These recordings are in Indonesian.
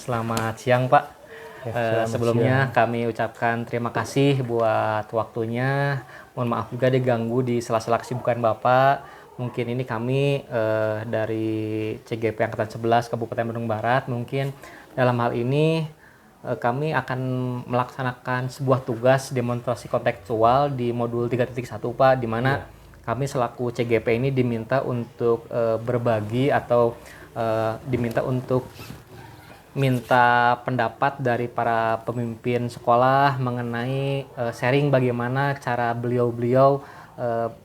Selamat siang Pak. Ya, selamat Sebelumnya siang. kami ucapkan terima kasih buat waktunya. Mohon maaf juga diganggu di sela-sela kesibukan Bapak. Mungkin ini kami dari CGP Angkatan 11 Kabupaten Bandung Barat. Mungkin dalam hal ini kami akan melaksanakan sebuah tugas demonstrasi kontekstual di modul 3.1 Pak, di mana kami selaku CGP ini diminta untuk berbagi atau diminta untuk minta pendapat dari para pemimpin sekolah mengenai sharing bagaimana cara beliau-beliau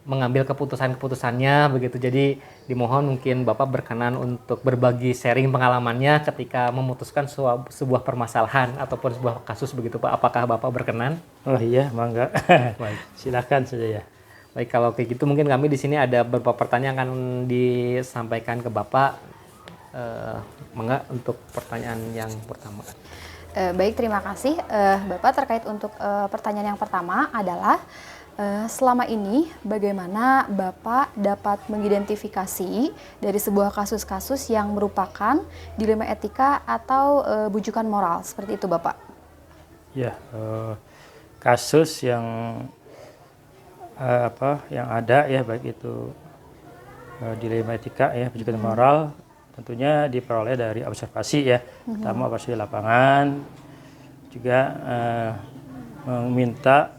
mengambil keputusan-keputusannya begitu. Jadi dimohon mungkin Bapak berkenan untuk berbagi sharing pengalamannya ketika memutuskan sebuah permasalahan ataupun sebuah kasus begitu Pak. Apakah Bapak berkenan? Oh iya, mangga. Baik. Silakan saja ya. Baik, kalau kayak gitu mungkin kami di sini ada beberapa pertanyaan yang akan disampaikan ke Bapak. Mangga untuk pertanyaan yang pertama. Baik, terima kasih Bapak. Terkait untuk pertanyaan yang pertama adalah selama ini bagaimana Bapak dapat mengidentifikasi dari sebuah kasus-kasus yang merupakan dilema etika atau bujukan moral, seperti itu Bapak? Ya, kasus yang yang ada ya, baik itu dilema etika ya, bujukan moral, tentunya diperoleh dari observasi ya. Pertama observasi lapangan, juga meminta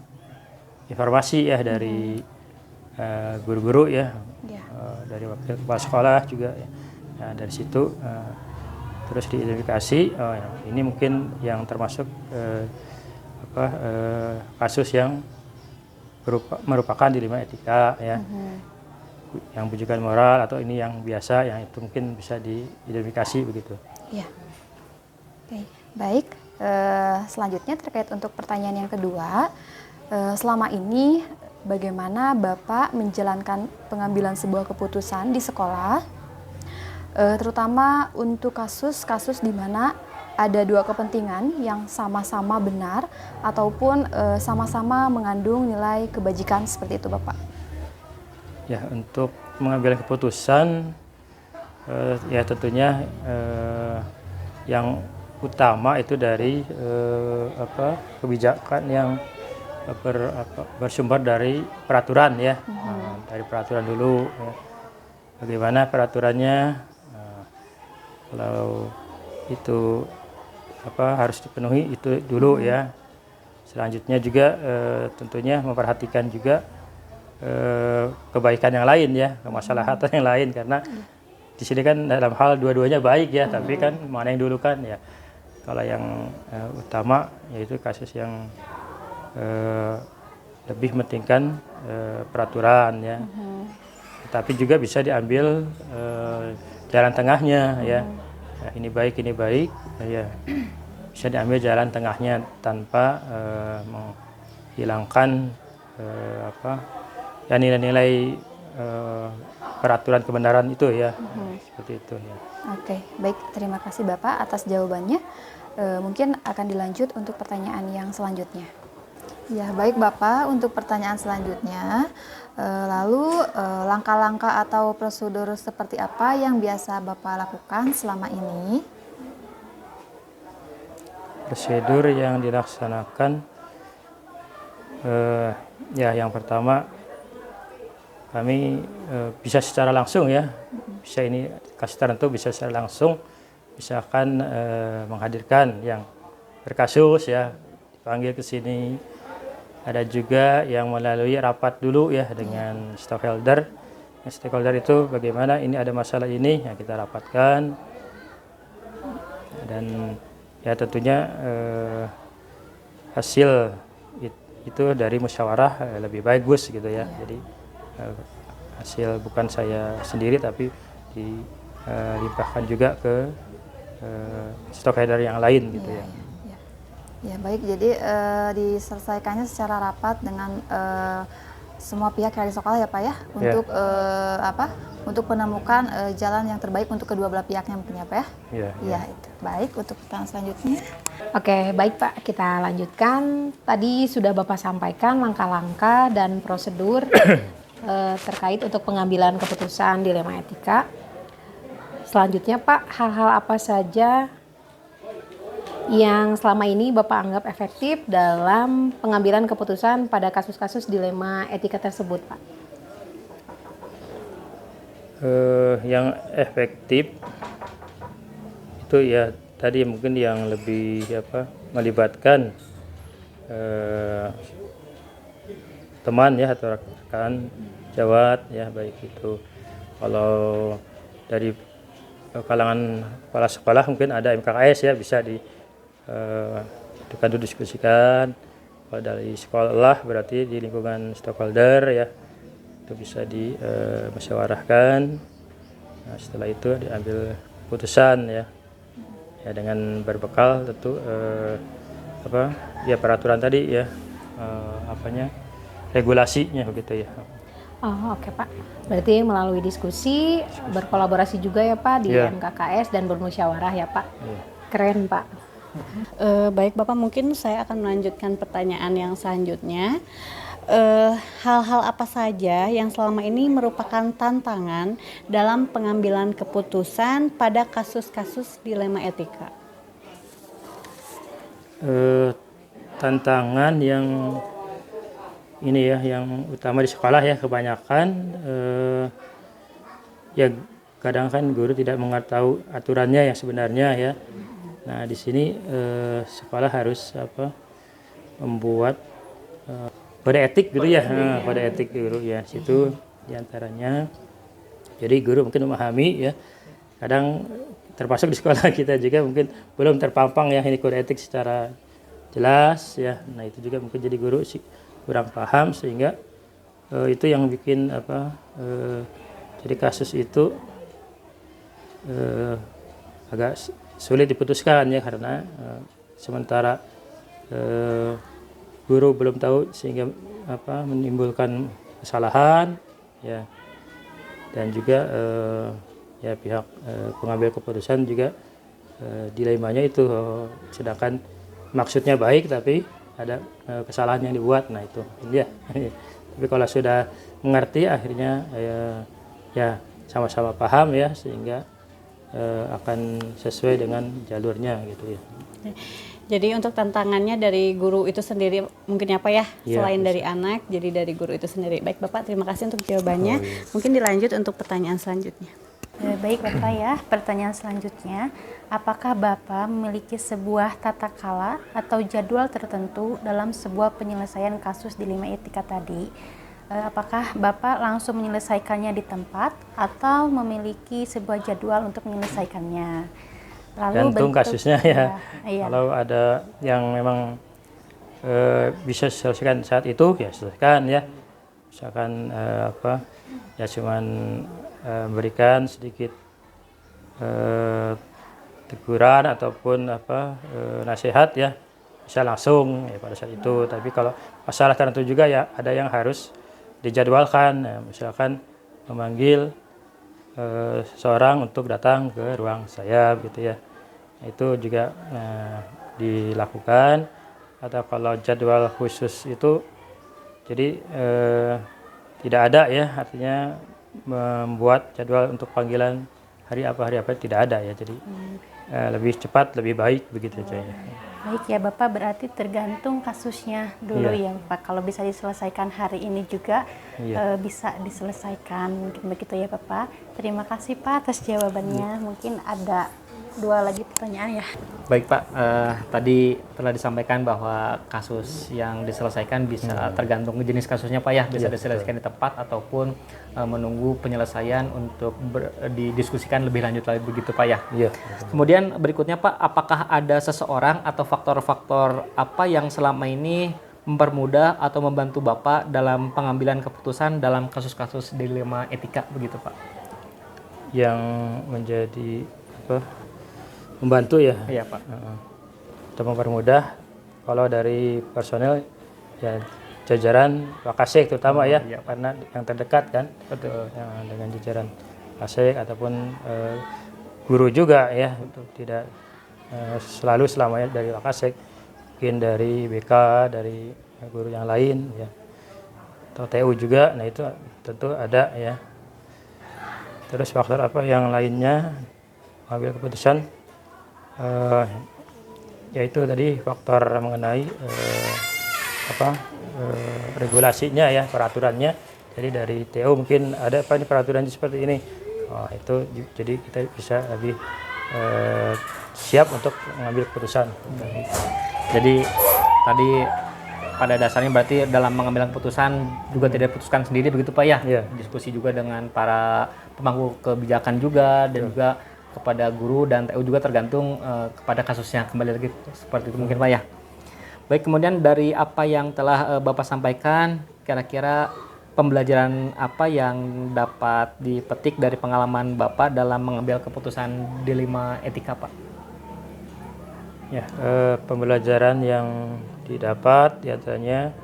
informasi ya dari guru-guru ya, dari wakil kepala sekolah juga ya. Nah, dari situ terus diidentifikasi, ini mungkin yang termasuk kasus yang merupakan dilema etika ya, yang bujukan moral atau ini yang biasa, yang itu mungkin bisa diidentifikasi begitu. Ya. Oke, baik. Selanjutnya terkait untuk pertanyaan yang kedua, selama ini bagaimana Bapak menjalankan pengambilan sebuah keputusan di sekolah, terutama untuk kasus-kasus di mana ada dua kepentingan yang sama-sama benar ataupun sama-sama mengandung nilai kebajikan, seperti itu Bapak? Ya, untuk mengambil keputusan ya tentunya yang utama itu dari kebijakan yang bersumber dari peraturan ya. Dari peraturan dulu ya. Bagaimana peraturannya, kalau itu harus dipenuhi itu dulu ya. Selanjutnya juga tentunya memperhatikan juga kebaikan yang lain ya, kemaslahatan yang lain, karena di sini kan dalam hal dua-duanya baik ya, tapi kan mana yang dulu kan ya. Kalau yang utama yaitu kasus yang lebih mementingkan peraturan ya. Tapi juga bisa diambil jalan tengahnya ya. Nah, ini baik ya. Bisa diambil jalan tengahnya tanpa menghilangkan ya nilai-nilai peraturan kebenaran itu ya. Seperti itu ya. Oke, baik, terima kasih Bapak atas jawabannya. Mungkin akan dilanjut untuk pertanyaan yang selanjutnya. Ya, baik Bapak, untuk pertanyaan selanjutnya, lalu langkah-langkah atau prosedur seperti apa yang biasa Bapak lakukan selama ini? Prosedur yang dilaksanakan, ya yang pertama kami bisa secara langsung ya, bisa ini kasus tertentu bisa secara langsung, misalkan menghadirkan yang berkasus ya, dipanggil ke sini. Ada juga yang melalui rapat dulu ya dengan stakeholder. Stakeholder itu bagaimana ini ada masalah ini, ya kita rapatkan. Dan ya tentunya hasil itu dari musyawarah lebih bagus gitu ya. Jadi hasil bukan saya sendiri tapi dilimpahkan juga ke stakeholder yang lain gitu ya. Ya baik, jadi diselesaikannya secara rapat dengan semua pihak yang di sekolah ya Pak ya, untuk untuk menemukan jalan yang terbaik untuk kedua belah pihaknya mungkin ya Pak ya. Iya, itu. Baik, untuk pertanyaan selanjutnya. Oke, baik Pak, kita lanjutkan. Tadi sudah Bapak sampaikan langkah-langkah dan prosedur terkait untuk pengambilan keputusan dilema etika. Selanjutnya Pak, hal-hal apa saja yang selama ini Bapak anggap efektif dalam pengambilan keputusan pada kasus-kasus dilema etika tersebut, Pak? Yang efektif itu ya tadi mungkin yang lebih melibatkan teman ya atau rekan jawat ya, baik itu kalau dari kalangan kepala sekolah mungkin ada MKKS ya, bisa didiskusikan. Kalau dari sekolah berarti di lingkungan stakeholder ya, itu bisa dimusyawarahkan. Nah, setelah itu diambil keputusan ya dengan berbekal tentu peraturan tadi ya, regulasinya begitu ya. Oh, oke Pak. Berarti melalui diskusi, berkolaborasi juga ya Pak di MKKS dan bermusyawarah ya Pak. Keren Pak. Baik Bapak, mungkin saya akan melanjutkan pertanyaan yang selanjutnya. Hal-hal apa saja yang selama ini merupakan tantangan dalam pengambilan keputusan pada kasus-kasus dilema etika? Tantangan yang ini ya, yang utama di sekolah ya, kebanyakan ya kadang kan guru tidak mengetahui aturannya yang sebenarnya ya. Nah di sini sekolah harus membuat kode etik gitu ya, kode etik guru ya, situ diantaranya. Jadi guru mungkin memahami ya, kadang termasuk di sekolah kita juga mungkin belum terpampang ya ini kode etik secara jelas ya. Nah itu juga mungkin jadi guru kurang paham, sehingga itu yang bikin jadi kasus itu agak sulit diputuskan ya, karena sementara guru belum tahu sehingga menimbulkan kesalahan ya, dan juga ya pihak pengambil keputusan juga dilemanya itu, sedangkan maksudnya baik tapi ada kesalahan yang dibuat. Nah itu ya. Tapi kalau sudah mengerti akhirnya ya sama-sama paham ya, sehingga akan sesuai dengan jalurnya gitu ya. Jadi untuk tantangannya dari guru itu sendiri mungkin apa ya, selain dari anak, jadi dari guru itu sendiri. Baik Bapak, terima kasih untuk jawabannya. Mungkin dilanjut untuk pertanyaan selanjutnya. Baik Bapak ya, pertanyaan selanjutnya, apakah Bapak memiliki sebuah tata kala atau jadwal tertentu dalam sebuah penyelesaian kasus dilema etika tadi? Apakah Bapak langsung menyelesaikannya di tempat atau memiliki sebuah jadwal untuk menyelesaikannya? Lalu gantung kasusnya ya. Iya. Kalau ada yang memang bisa diselesaikan saat itu ya selesaikan ya. Misalkan ya cuman memberikan sedikit teguran ataupun nasihat ya, bisa langsung ya pada saat itu. Tapi kalau masalah tertentu juga ya ada yang harus dijadwalkan ya, misalkan memanggil seseorang untuk datang ke ruang saya gitu ya, itu juga dilakukan. Atau kalau jadwal khusus itu jadi tidak ada ya, artinya membuat jadwal untuk panggilan hari apa tidak ada ya, jadi lebih cepat lebih baik begitu saja ya. Baik ya Bapak, berarti tergantung kasusnya dulu ya Bapak. Kalau bisa diselesaikan hari ini juga bisa diselesaikan, mungkin begitu ya Bapak. Terima kasih Pak atas jawabannya. Mungkin ada dua lagi pertanyaan ya. Baik Pak, tadi telah disampaikan bahwa kasus yang diselesaikan bisa tergantung jenis kasusnya Pak ya, bisa diselesaikan di tempat ataupun menunggu penyelesaian untuk didiskusikan lebih lanjut lagi begitu Pak ya. Kemudian berikutnya Pak, apakah ada seseorang atau faktor-faktor apa yang selama ini mempermudah atau membantu Bapak dalam pengambilan keputusan dalam kasus-kasus dilema etika begitu Pak? Yang menjadi membantu ya? Iya Pak. Untuk mempermudah, kalau dari personel ya jajaran Wakasek terutama ya, karena yang terdekat kan, dengan jajaran Wakasek ataupun guru juga ya, tidak selalu selamanya dari Wakasek, mungkin dari BK, dari guru yang lain ya, atau TU juga. Nah itu tentu ada ya. Terus faktor apa yang lainnya ambil keputusan, yaitu tadi faktor mengenai regulasinya ya, peraturannya. Jadi dari TO mungkin ada apa ini peraturannya seperti ini. Itu jadi kita bisa lebih siap untuk mengambil keputusan. Jadi tadi pada dasarnya berarti dalam mengambil keputusan juga tidak diputuskan sendiri begitu Pak ya? Iya. Diskusi juga dengan para pemangku kebijakan juga dan juga kepada guru dan TU juga tergantung kepada kasusnya, kembali lagi seperti itu mungkin Pak ya. Baik, kemudian dari apa yang telah Bapak sampaikan, kira-kira pembelajaran apa yang dapat dipetik dari pengalaman Bapak dalam mengambil keputusan dilema etika Pak? Ya, pembelajaran yang didapat diantaranya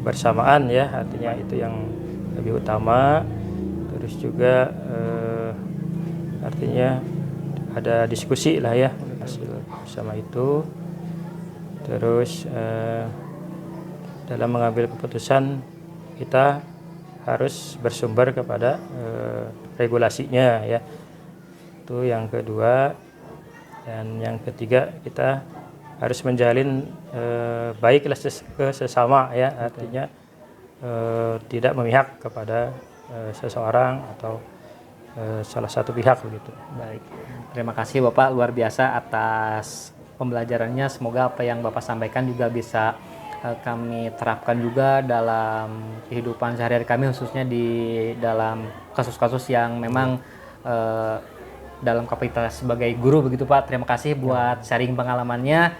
bersamaan ya, artinya itu yang lebih utama. Terus juga artinya ada diskusi lah ya hasil bersama itu. Terus dalam mengambil keputusan kita harus bersumber kepada regulasinya ya. Itu yang kedua. Dan yang ketiga, kita harus menjalin baiklah ke sesama ya, artinya tidak memihak kepada seseorang atau salah satu pihak begitu. Baik, terima kasih Bapak luar biasa atas pembelajarannya. Semoga apa yang Bapak sampaikan juga bisa kami terapkan juga dalam kehidupan sehari-hari kami, khususnya di dalam kasus-kasus yang memang dalam kapasitas sebagai guru begitu Pak. Terima kasih buat sharing pengalamannya.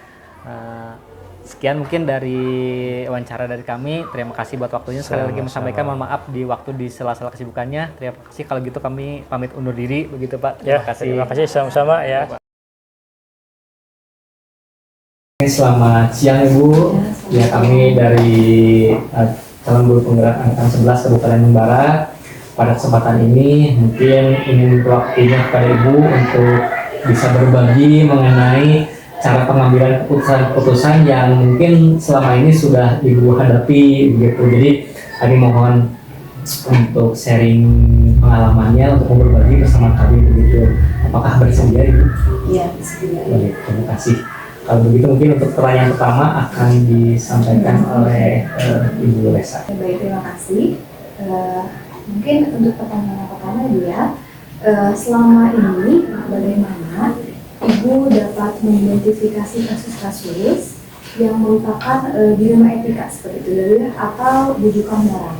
Sekian mungkin dari wawancara dari kami. Terima kasih buat waktunya. Sekali lagi sampaikan mohon maaf di waktu di sela-sela kesibukannya. Terima kasih. Kalau gitu kami pamit undur diri begitu Pak. Terima kasih. Terima kasih sama-sama ya. Selamat siang Ibu. Ya, kami dari calon guru penggerak angkatan 11 Kabupaten Bandung Barat. Pada kesempatan ini mungkin ingin waktunya kepada Ibu untuk bisa berbagi mengenai cara pengambilan keputusan yang mungkin selama ini sudah Ibu hadapi begitu. Jadi kami mohon untuk sharing pengalamannya untuk berbagi bersama kami begitu. Apakah bersedia Ibu? Iya, bersedia. Baik, terima kasih. Kalau begitu mungkin untuk pertanyaan pertama akan disampaikan oleh Ibu Lesa. Baik, terima kasih. Mungkin untuk pertanyaan yang pertama Ibu ya, selama ini bagaimana Ibu dapat mengidentifikasi kasus-kasus yang merupakan dilema etika seperti itu ya, atau bujukan moral?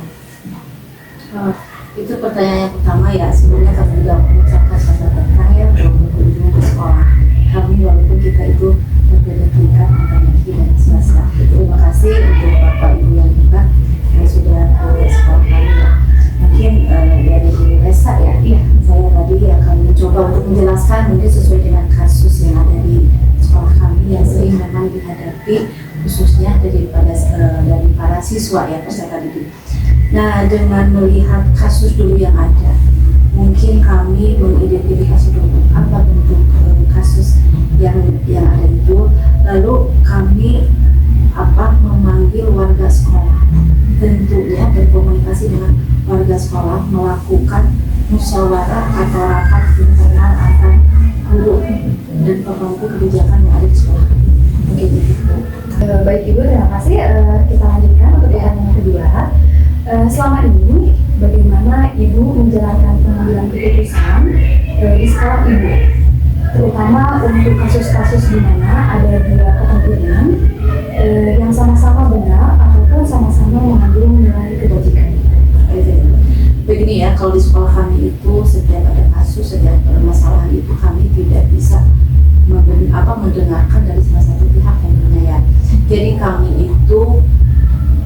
Itu pertanyaan yang pertama ya. Sebelumnya kami juga mengucapkan selamat datang ya untuk berkunjung ke sekolah kami, walaupun kita itu berbeda tingkat antara negeri dan swasta. Terima kasih untuk Bapak Ibu yang hebat yang sudah ke sekolah kami ya. Mungkin dari Lesa ya, saya tadi akan mencoba untuk menjelaskan mungkin sesuai dengan kasus yang ada di sekolah kami yang sering memang dihadapi, khususnya dari para siswa ya peserta didik. Nah, dengan melihat kasus dulu yang ada, mungkin kami mengidentifikasi dulu apa bentuk kasus yang ada itu, lalu kami memanggil warga sekolah, tentunya berkomunikasi dengan warga sekolah, melakukan musyawarah atau rapat internal antar guru dan pemangku kebijakan yang ada di sekolah. Mungkin itu. Baik Ibu, terima kasih. Kita lanjutkan untuk pertanyaan yang kedua. Selama ini bagaimana Ibu menjalankan pengambilan keputusan di sekolah Ibu, terutama untuk kasus-kasus di mana ada dua kepentingan yang sama-sama benar ataupun sama-sama mengandung nilai kebajikan? Begini ya, kalau di sekolah kami itu setiap ada kasus, setiap permasalahan itu kami tidak bisa mendengarkan dari salah satu pihak yang punya. Jadi kami itu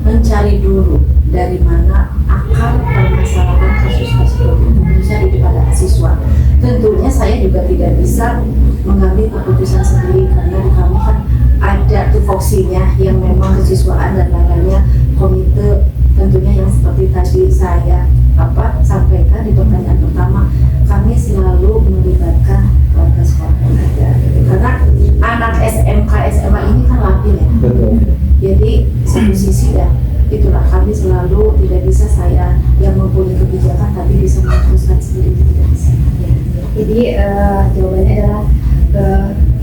mencari dulu dari mana akar permasalahan kasus tersebut, khususnya kepada siswa. Tentunya saya juga tidak bisa mengambil keputusan sendiri karena di kami kan ada tupoksinya yang memang kesiswaan dan namanya komite, tentunya yang seperti tadi saya sampaikan di pertanyaan pertama, kami selalu melibatkan warga sekolah yang ada. Karena anak SMK SMA ini kan lapin ya. Jadi satu sisi ya, itulah kami selalu tidak bisa saya yang mempunyai kebijakan tapi bisa memutuskan sendiri, tidak bisa. Jadi jawabannya adalah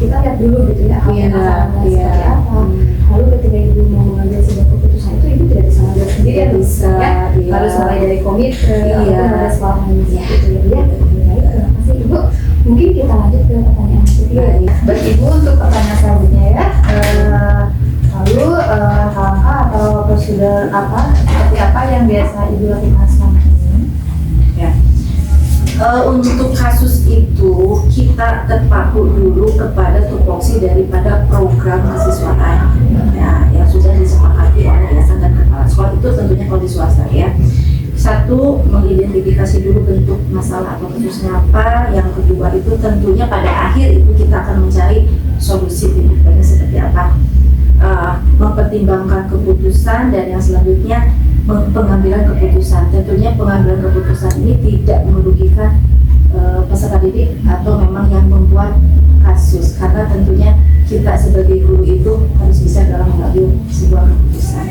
kita kita lihat dulu gitu ya apa masalahnya seperti apa. Lalu ketika ibu mau mengambil sebuah keputusan itu ibu tidak bisa mengambil sendiri ya, bisa ya, harus mulai dari komite ataupun responden gitu ya. Baik, terima kasih ibu. Mungkin kita lanjut ke pertanyaan ketiga ya. Baik ibu, untuk pertanyaan selanjutnya ya. Lalu langkah atau prosedur apa seperti apa yang biasa ibu lakukan selama ini? Ya. Untuk kasus itu kita terpaku dulu kepada tupoksi daripada program kesiswaan ya, yang sudah disepakati oleh yayasan dan kepala sekolah, itu tentunya kalau di swasta ya. Satu, mengidentifikasi dulu bentuk masalah atau kasusnya apa. Yang kedua itu tentunya pada akhir itu kita akan mencari solusi tindakannya seperti apa. Mempertimbangkan keputusan, dan yang selanjutnya pengambilan keputusan. Tentunya pengambilan keputusan ini tidak merugikan peserta didik atau memang yang membuat kasus, karena tentunya kita sebagai guru itu harus bisa dalam mengambil sebuah keputusan.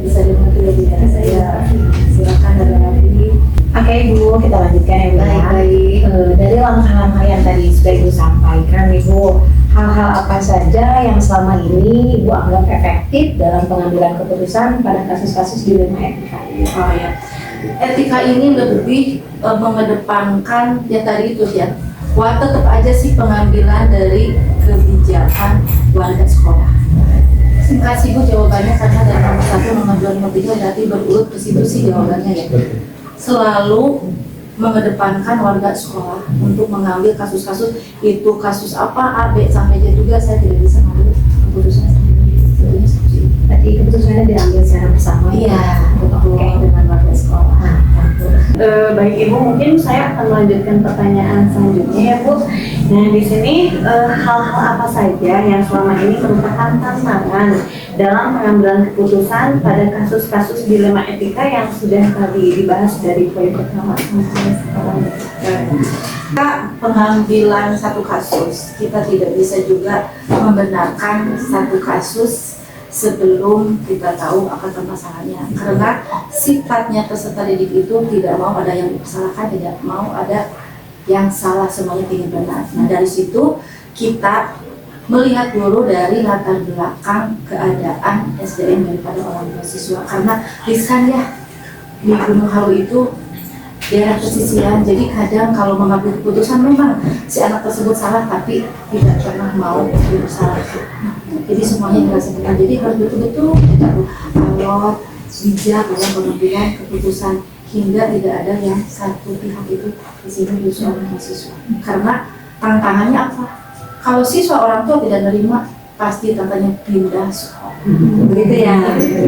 Bisa dimengerti lebih dari saya. Silakan dari Nabi. Oke Ibu, kita lanjutkan ya Bu. Baik. Dari langkah-langkah yang tadi sudah Ibu sampaikan Ibu, hal-hal apa saja yang selama ini Ibu anggap efektif dalam pengambilan keputusan pada kasus-kasus dilema etika ini? Oh ya, etika ini lebih mengedepankan ya tadi itu ya. Wah, tetap aja sih pengambilan dari kebijakan warga sekolah. Singkat sih Bu jawabannya, karena dari nomor 1, nomor 2, nomor 3 berarti berurut ke situ sih jawabannya ya. Selalu mengedepankan warga sekolah untuk mengambil kasus-kasus itu, kasus apa A, B sampai Z juga saya tidak bisa mengambil keputusan sendiri. Berarti keputusannya diambil secara bersama Iya, betul dengan warga sekolah. Baik Ibu, mungkin saya akan melanjutkan pertanyaan selanjutnya ya Bu. Nah di sini hal-hal apa saja yang selama ini merupakan tantangan dalam pengambilan keputusan pada kasus-kasus dilema etika yang sudah tadi dibahas dari poin pertama sampai sekarang? Kita pengambilan satu kasus, kita tidak bisa juga membenarkan satu kasus sebelum kita tahu akan permasalahannya, karena sifatnya peserta didik itu tidak mau ada yang disalahkan, tidak mau ada yang salah, semuanya ingin benar. Nah dari situ kita melihat dulu dari latar belakang keadaan SDM daripada orang tua siswa, karena lisan ya di Gunung Halu itu daerah pesisiran, jadi kadang kalau mengambil keputusan memang si anak tersebut salah tapi tidak pernah mau berusaha. Jadi semuanya dirasakan, jadi harus betul-betul kita alot, bijak dalam pengambilan keputusan, hingga tidak ada yang satu pihak itu di sini justru orang siswa. Karena tantangannya apa? Kalau siswa orang tua tidak menerima, pasti tantangannya pindah sekolah. Begitu ya.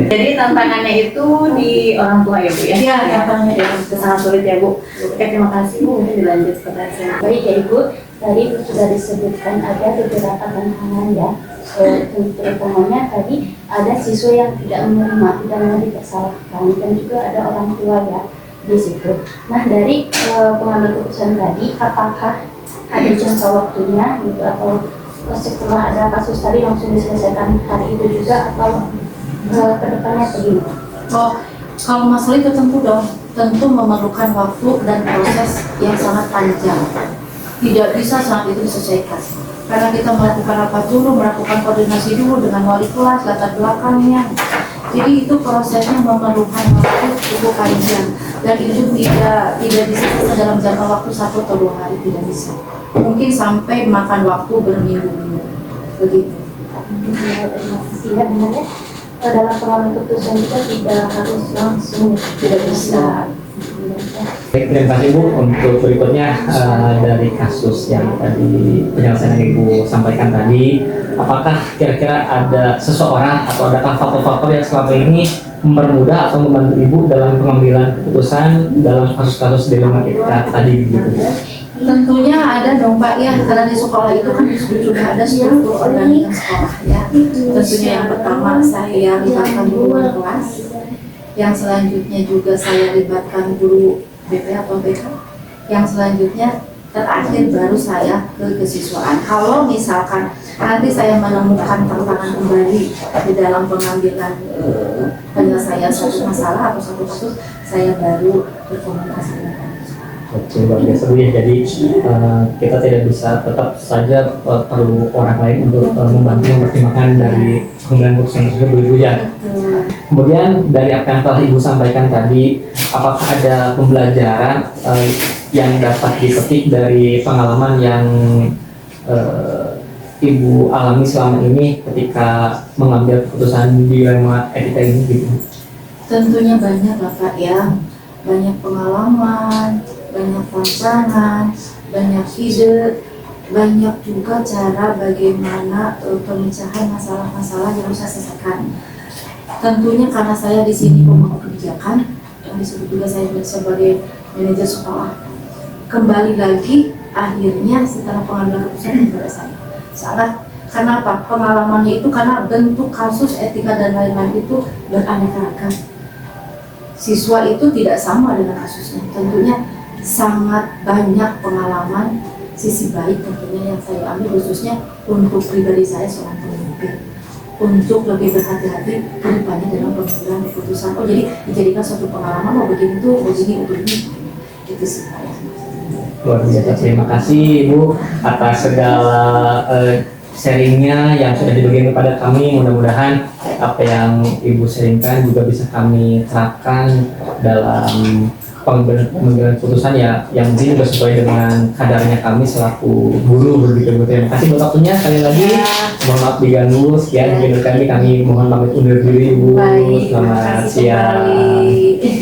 Jadi tantangannya itu di orang tua ya Bu ya? Iya, tantangannya di orang tua. Sangat sulit ya Bu. Oke, terima kasih Bu. Mungkin dilanjut ke pertanyaan. Baik ya Ibu, tadi sudah disebutkan ada beberapa tantangan ya. Terutamanya tadi ada siswa yang tidak menerima, tidak mau dipersalahkan, dan juga ada orang tua ya di situ. Nah dari pengambil keputusan tadi, apakah ada jangka waktunya gitu, atau setelah ada kasus tadi langsung diselesaikan hari itu juga, atau kedepannya bagaimana? Oh, kalau masalah itu tentu memerlukan waktu dan proses yang sangat panjang. Tidak bisa saat itu diselesaikan. Karena kita melakukan rapat dulu, melakukan koordinasi dulu dengan wali kelas, latar belakangnya. Jadi itu prosesnya memerlukan waktu cukup panjang, dan itu tidak bisa selesai dalam jangka waktu 1 atau 2 hari, tidak bisa. Mungkin sampai makan waktu berminggu-minggu, begitu. Terima kasih ya, benar ya. Dalam pengambilan keputusan kita tidak harus langsung, Tidak bisa. Baik, terima kasih Bu. Untuk berikutnya dari kasus yang tadi penyelesaian yang Ibu sampaikan tadi, apakah kira-kira ada seseorang atau adakah faktor-faktor yang selama ini mempermudah atau membantu Ibu dalam pengambilan keputusan dalam kasus-kasus dilema etika tadi gitu? Tentunya ada dong Pak ya, karena di sekolah itu kan sudah ada struktur organik sekolah ya. Tentunya yang pertama saya libatkan guru kelas, yang selanjutnya juga saya libatkan guru BP atau BK, yang selanjutnya terakhir baru saya ke kesiswaan. Kalau misalkan nanti saya menemukan tantangan kembali di dalam pengambilan penyelesaian satu masalah atau satu kasus, saya baru berkomunikasi dengan Betul, luar biasa Bu ya. Jadi kita tidak bisa tetap saja perlu orang lain untuk membantu mempertimbangkan dari pengambilan keputusan tersebut Bu ya. Kemudian dari apa yang telah Ibu sampaikan tadi, apakah ada pembelajaran yang dapat dipetik dari pengalaman yang Ibu alami selama ini ketika mengambil keputusan dilema etika ini gitu? Tentunya banyak Bapak ya, banyak pengalaman, banyak tantangan, banyak ide, banyak juga cara bagaimana pemecahan masalah-masalah yang bisa selesaikan. Tentunya karena saya di sini pemangku kebijakan, yang disebut juga saya sebagai manajer sekolah. Kembali lagi, akhirnya setelah pengambilan keputusan kepada saya. Salah, karena apa? Pengalamannya itu karena bentuk kasus etika dan lain-lain itu beraneka ragam. Siswa itu tidak sama dengan kasusnya. Tentunya sangat banyak pengalaman sisi baik tentunya yang saya ambil, khususnya untuk pribadi saya seorang pemimpin, untuk lebih berhati-hati ke depannya dalam pengambilan keputusan. Oh, jadi dijadikan suatu pengalaman, oh begini tuh, begini, begini. Itu sih Pak. Luar biasa, terima kasih Ibu atas segala sharingnya yang sudah dibagikan kepada kami. Mudah-mudahan apa yang Ibu sharingkan juga bisa kami terapkan dalam pengambilan keputusan ya, yang mungkin juga sesuai dengan kadarnya kami selaku guru begitu. Terima kasih buat waktunya sekali lagi. Mohon maaf diganggu. Sekian video kami mohon pamit undur diri Ibu. Baik, Selamat terima kasih siang. kembali.